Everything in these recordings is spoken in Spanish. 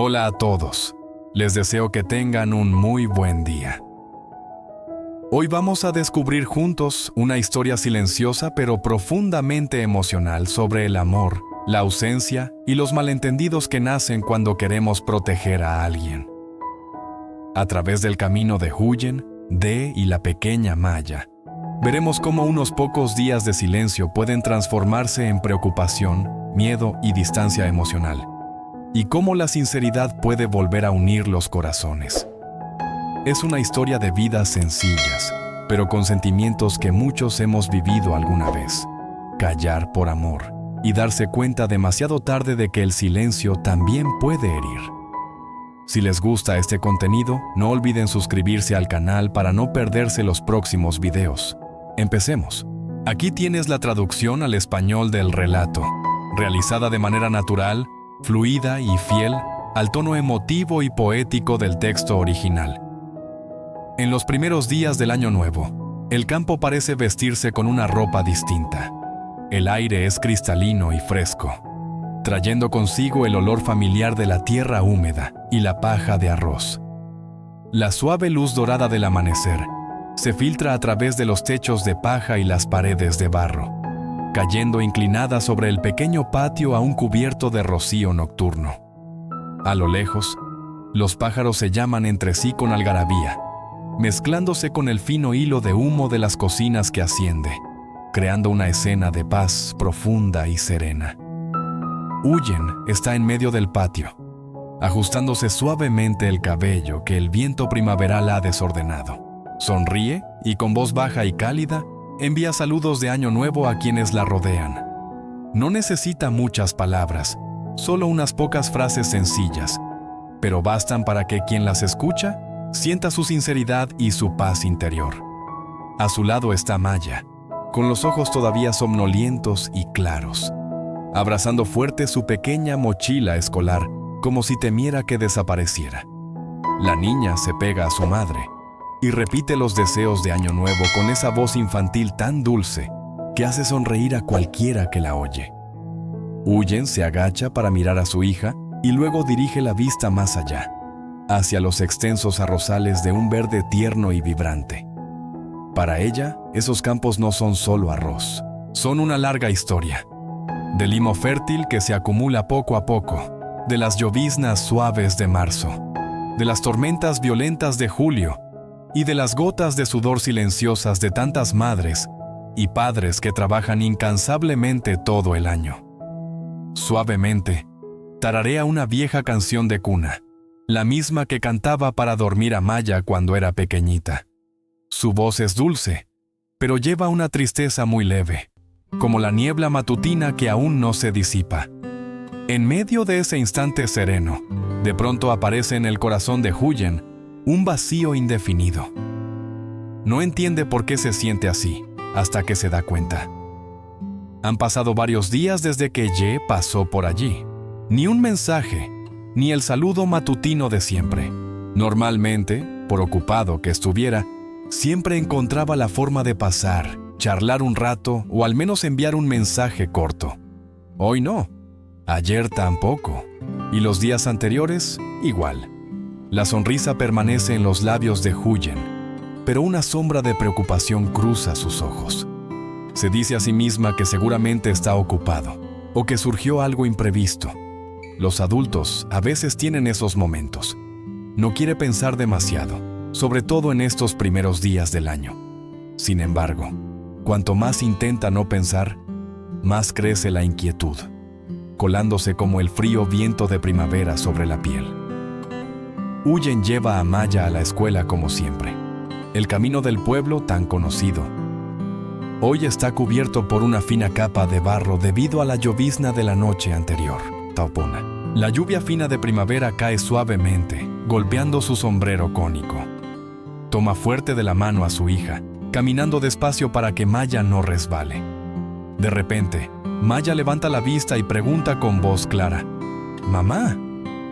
Hola a todos. Les deseo que tengan un muy buen día. Hoy vamos a descubrir juntos una historia silenciosa pero profundamente emocional sobre el amor, la ausencia y los malentendidos que nacen cuando queremos proteger a alguien. A través del camino de Huyen, De y la pequeña Maya, veremos cómo unos pocos días de silencio pueden transformarse en preocupación, miedo y distancia emocional, y cómo la sinceridad puede volver a unir los corazones. Es una historia de vidas sencillas, pero con sentimientos que muchos hemos vivido alguna vez. Callar por amor y darse cuenta demasiado tarde de que el silencio también puede herir. Si les gusta este contenido, no olviden suscribirse al canal para no perderse los próximos videos. Empecemos. Aquí tienes la traducción al español del relato, realizada de manera natural, fluida y fiel al tono emotivo y poético del texto original. En los primeros días del Año Nuevo, el campo parece vestirse con una ropa distinta. El aire es cristalino y fresco, trayendo consigo el olor familiar de la tierra húmeda y la paja de arroz. La suave luz dorada del amanecer se filtra a través de los techos de paja y las paredes de barro, cayendo inclinada sobre el pequeño patio aún cubierto de rocío nocturno. A lo lejos, los pájaros se llaman entre sí con algarabía, mezclándose con el fino hilo de humo de las cocinas que asciende, creando una escena de paz profunda y serena. Huyen está en medio del patio, ajustándose suavemente el cabello que el viento primaveral ha desordenado. Sonríe y con voz baja y cálida, envía saludos de Año Nuevo a quienes la rodean. No necesita muchas palabras, solo unas pocas frases sencillas, pero bastan para que quien las escucha sienta su sinceridad y su paz interior. A su lado está Maya, con los ojos todavía somnolientos y claros, abrazando fuerte su pequeña mochila escolar, como si temiera que desapareciera. La niña se pega a su madre y repite los deseos de Año Nuevo con esa voz infantil tan dulce que hace sonreír a cualquiera que la oye. Huyen se agacha para mirar a su hija y luego dirige la vista más allá, hacia los extensos arrozales de un verde tierno y vibrante. Para ella, esos campos no son solo arroz, son una larga historia. De limo fértil que se acumula poco a poco, de las lloviznas suaves de marzo, de las tormentas violentas de julio y de las gotas de sudor silenciosas de tantas madres y padres que trabajan incansablemente todo el año. Suavemente, tararea una vieja canción de cuna, la misma que cantaba para dormir a Maya cuando era pequeñita. Su voz es dulce, pero lleva una tristeza muy leve, como la niebla matutina que aún no se disipa. En medio de ese instante sereno, de pronto aparece en el corazón de Huyen un vacío indefinido. No entiende por qué se siente así, hasta que se da cuenta. Han pasado varios días desde que Ye pasó por allí. Ni un mensaje, ni el saludo matutino de siempre. Normalmente, por ocupado que estuviera, siempre encontraba la forma de pasar, charlar un rato o al menos enviar un mensaje corto. Hoy no. Ayer tampoco. Y los días anteriores, igual. La sonrisa permanece en los labios de Huyen, pero una sombra de preocupación cruza sus ojos. Se dice a sí misma que seguramente está ocupado, o que surgió algo imprevisto. Los adultos a veces tienen esos momentos. No quiere pensar demasiado, sobre todo en estos primeros días del año. Sin embargo, cuanto más intenta no pensar, más crece la inquietud, colándose como el frío viento de primavera sobre la piel. Huyen lleva a Maya a la escuela como siempre, el camino del pueblo tan conocido. Hoy está cubierto por una fina capa de barro debido a la llovizna de la noche anterior, Taupona. La lluvia fina de primavera cae suavemente, golpeando su sombrero cónico. Toma fuerte de la mano a su hija, caminando despacio para que Maya no resbale. De repente, Maya levanta la vista y pregunta con voz clara: «Mamá,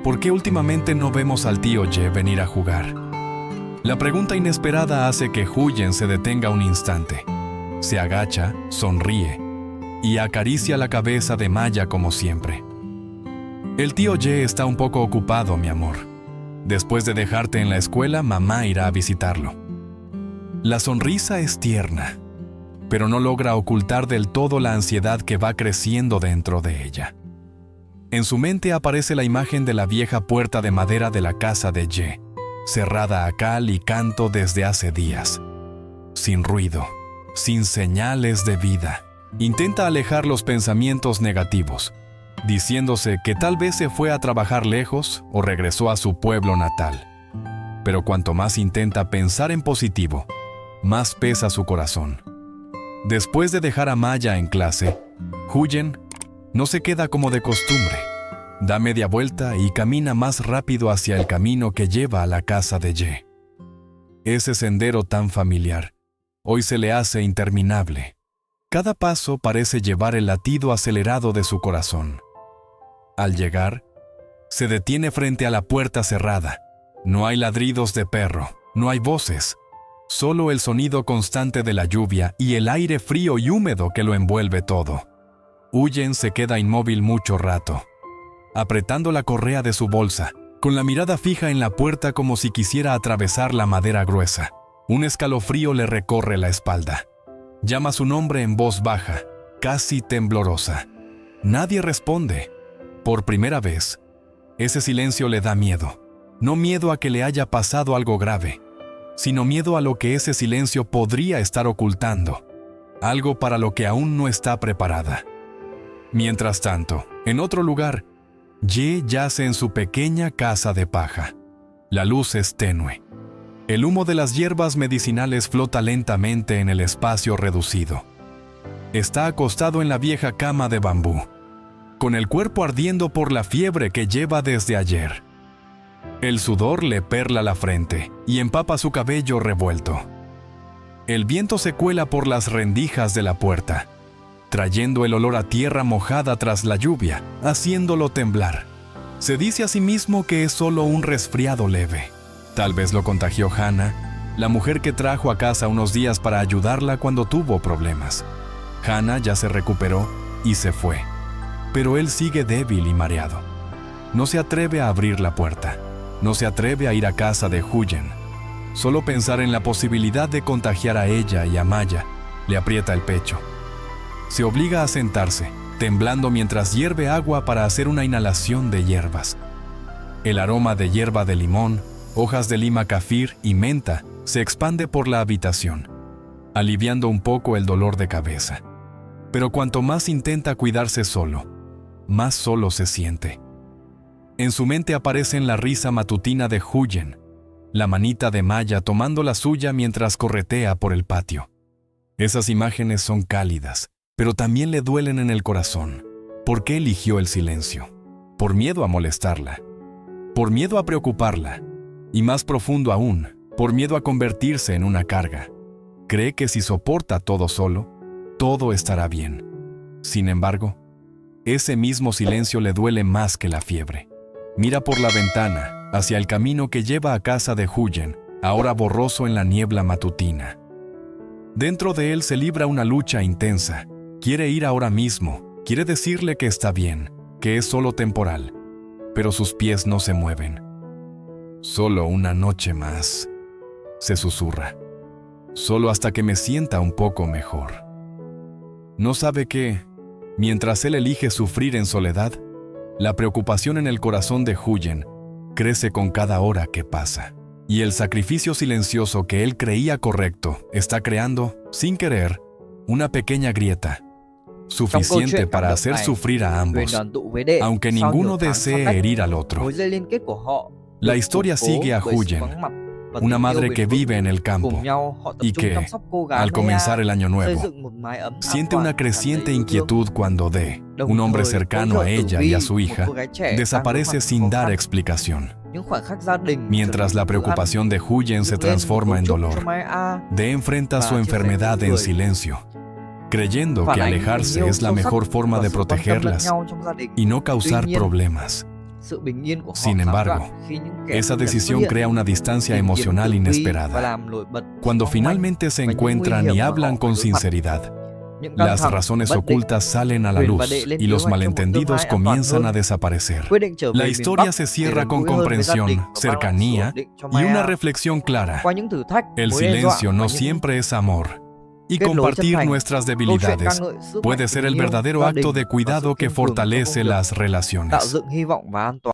¿por qué últimamente no vemos al tío Ye venir a jugar?». La pregunta inesperada hace que Huyen se detenga un instante. Se agacha, sonríe y acaricia la cabeza de Maya como siempre. El tío Ye está un poco ocupado, mi amor. Después de dejarte en la escuela, mamá irá a visitarlo. La sonrisa es tierna, pero no logra ocultar del todo la ansiedad que va creciendo dentro de ella. En su mente aparece la imagen de la vieja puerta de madera de la casa de Ye, cerrada a cal y canto desde hace días. Sin ruido, sin señales de vida. Intenta alejar los pensamientos negativos, diciéndose que tal vez se fue a trabajar lejos o regresó a su pueblo natal. Pero cuanto más intenta pensar en positivo, más pesa su corazón. Después de dejar a Maya en clase, Huyen no se queda como de costumbre. Da media vuelta y camina más rápido hacia el camino que lleva a la casa de Ye. Ese sendero tan familiar hoy se le hace interminable. Cada paso parece llevar el latido acelerado de su corazón. Al llegar, se detiene frente a la puerta cerrada. No hay ladridos de perro, no hay voces, solo el sonido constante de la lluvia y el aire frío y húmedo que lo envuelve todo. Huyen se queda inmóvil mucho rato, apretando la correa de su bolsa, con la mirada fija en la puerta como si quisiera atravesar la madera gruesa. Un escalofrío le recorre la espalda. Llama su nombre en voz baja, casi temblorosa. Nadie responde. Por primera vez, ese silencio le da miedo. No miedo a que le haya pasado algo grave, sino miedo a lo que ese silencio podría estar ocultando, algo para lo que aún no está preparada. Mientras tanto, en otro lugar, Ye yace en su pequeña casa de paja. La luz es tenue. El humo de las hierbas medicinales flota lentamente en el espacio reducido. Está acostado en la vieja cama de bambú, con el cuerpo ardiendo por la fiebre que lleva desde ayer. El sudor le perla la frente y empapa su cabello revuelto. El viento se cuela por las rendijas de la puerta, trayendo el olor a tierra mojada tras la lluvia, haciéndolo temblar. Se dice a sí mismo que es solo un resfriado leve. Tal vez lo contagió Hannah, la mujer que trajo a casa unos días para ayudarla cuando tuvo problemas. Hannah ya se recuperó y se fue, pero él sigue débil y mareado. No se atreve a abrir la puerta, no se atreve a ir a casa de Huyen. Solo pensar en la posibilidad de contagiar a ella y a Maya le aprieta el pecho. Se obliga a sentarse, temblando mientras hierve agua para hacer una inhalación de hierbas. El aroma de hierba de limón, hojas de lima cafir y menta se expande por la habitación, aliviando un poco el dolor de cabeza. Pero cuanto más intenta cuidarse solo, más solo se siente. En su mente aparecen la risa matutina de Huyen, la manita de Maya tomando la suya mientras corretea por el patio. Esas imágenes son cálidas, pero también le duelen en el corazón. ¿Por qué eligió el silencio? Por miedo a molestarla, por miedo a preocuparla, y más profundo aún, por miedo a convertirse en una carga. Cree que si soporta todo solo, todo estará bien. Sin embargo, ese mismo silencio le duele más que la fiebre. Mira por la ventana, hacia el camino que lleva a casa de Huyen, ahora borroso en la niebla matutina. Dentro de él se libra una lucha intensa. Quiere ir ahora mismo, quiere decirle que está bien, que es solo temporal, pero sus pies no se mueven. Solo una noche más, se susurra. Solo hasta que me sienta un poco mejor. No sabe que, mientras él elige sufrir en soledad, la preocupación en el corazón de Huyen crece con cada hora que pasa. Y el sacrificio silencioso que él creía correcto está creando, sin querer, una pequeña grieta, suficiente para hacer sufrir a ambos, aunque ninguno desee herir al otro. La historia sigue a Huyen, una madre que vive en el campo y que, al comenzar el año nuevo, siente una creciente inquietud cuando un hombre cercano a ella y a su hija desaparece sin dar explicación. Mientras la preocupación de Huyen se transforma en dolor, enfrenta su enfermedad en silencio, creyendo que alejarse es la mejor forma de protegerlas y no causar problemas. Sin embargo, esa decisión crea una distancia emocional inesperada. Cuando finalmente se encuentran y hablan con sinceridad, những căng Las thẳng, razones bất định, ocultas salen a la Huyền và luz Đệ lên y kế los hoạch cho một tương malentendidos lai an toàn comienzan a hơn. desaparecer. Quyết định trở về La miền historia Bắc se để cierra gần con gũi hơn với gia comprensión, đình và mang lại sự cercanía ổn định cho y una Maya. reflexión clara. Qua những thử thách, El mối đe dọa silencio và no những siempre es amor. Y kết nối chân compartir thành, nuestras câu chuyện ca debilidades ngợi sức mạnh puede ser tình el yêu, verdadero gia acto đình de và sự cuidado que kiên cường trong công fortalece việc, las tạo relaciones. dựng hy vọng và an toàn.